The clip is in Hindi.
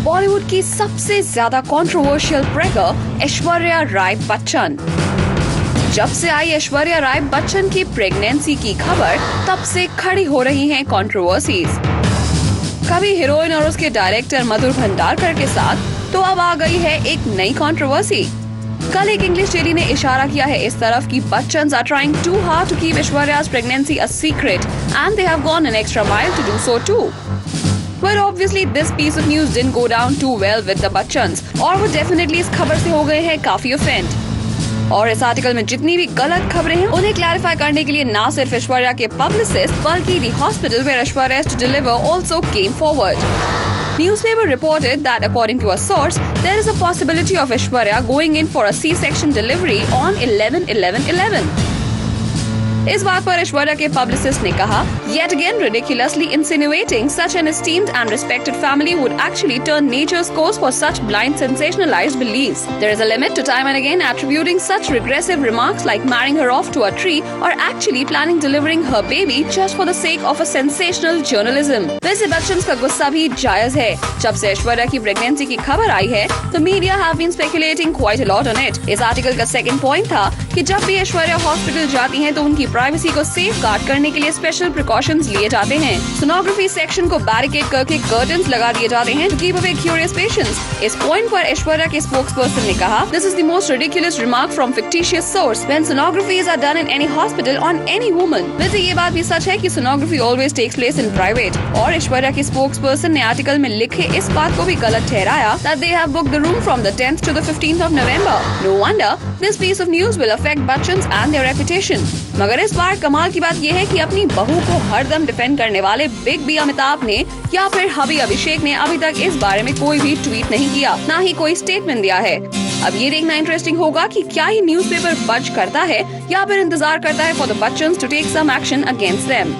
बॉलीवुड की सबसे ज्यादा कंट्रोवर्शियल प्रेगर ऐश्वर्या राय बच्चन। जब से आई ऐश्वर्या राय बच्चन की प्रेगनेंसी की खबर, तब से खड़ी हो रही हैं कंट्रोवर्सीज। कभी हीरोइन और उसके डायरेक्टर मधुर भंडारकर के साथ, तो अब आ गई है एक नई कंट्रोवर्सी। कल एक इंग्लिश डेली ने इशारा किया है इस तरफ कि Bachchan are trying too hard to keep Aishwarya's pregnancy a secret and they have gone an extra mile to do so too. Well, obviously this piece of news didn't go down too well with the Bachchans और वो definitely इस खबर से हो गए हैं काफी offend। और इस आर्टिकल में जितनी भी गलत खबरें हैं उन्हें क्लैरिफाई करने के लिए ना सिर्फ ऐश्वर्या के पब्लिसिस्ट बल्कि the hospital where Aishwarya is to deliver also came forward. Newspaper reported that according to a source, there is a possibility of Aishwarya going in for a C-section delivery on 11/11/11. इस बात पर ऐश्वर्या के पब्लिसिस्ट ने कहा, yet again ridiculously insinuating such an esteemed and respected family would actually turn nature's course for such blind sensationalized beliefs. There is a limit to time and again attributing such regressive remarks like marrying her off to a tree or actually planning delivering her baby just for the sake of a sensational journalism. वैसे बच्चन का गुस्सा भी जायज है। जब से ऐश्वर्या की प्रेगनेंसी की खबर आई है, तो media have been speculating quite a lot on it. इस आर्टिकल का सेकंड पॉइंट था कि जब भी ऐश्वर्या हॉस्पिटल जाती हैं तो उनकी प्राइवेसी को सेफ गार्ड करने के लिए स्पेशल प्रिकॉशंस लिए जाते हैं। सोनोग्राफी सेक्शन को बैरिकेड करके कर्टन्स लगा दिए जाते हैं to keep away curious patients। इस पॉइंट पर ऐश्वर्या के स्पोक्सपर्सन ने कहा, This is the most ridiculous remark from fictitious source when sonographies are done in any hospital on any woman। वैसे ये बात भी सच है कि sonography always takes place in private। और ऐश्वर्या के स्पोक्सपर्सन ने आर्टिकल में लिखे इस बात को भी गलत ठहराया that they have booked the room from the 10th to the 15th of November। No wonder this piece of news will affect Bachchans and their reputation। मगर इस बार कमाल की बात यह है कि अपनी बहू को हरदम डिफेंड करने वाले बिग बी अमिताभ ने या फिर हबी अभिषेक ने अभी तक इस बारे में कोई भी ट्वीट नहीं किया, ना ही कोई स्टेटमेंट दिया है। अब ये देखना इंटरेस्टिंग होगा कि क्या ये न्यूज़पेपर बच करता है या फिर इंतजार करता है for the Bachchans to take some action against them.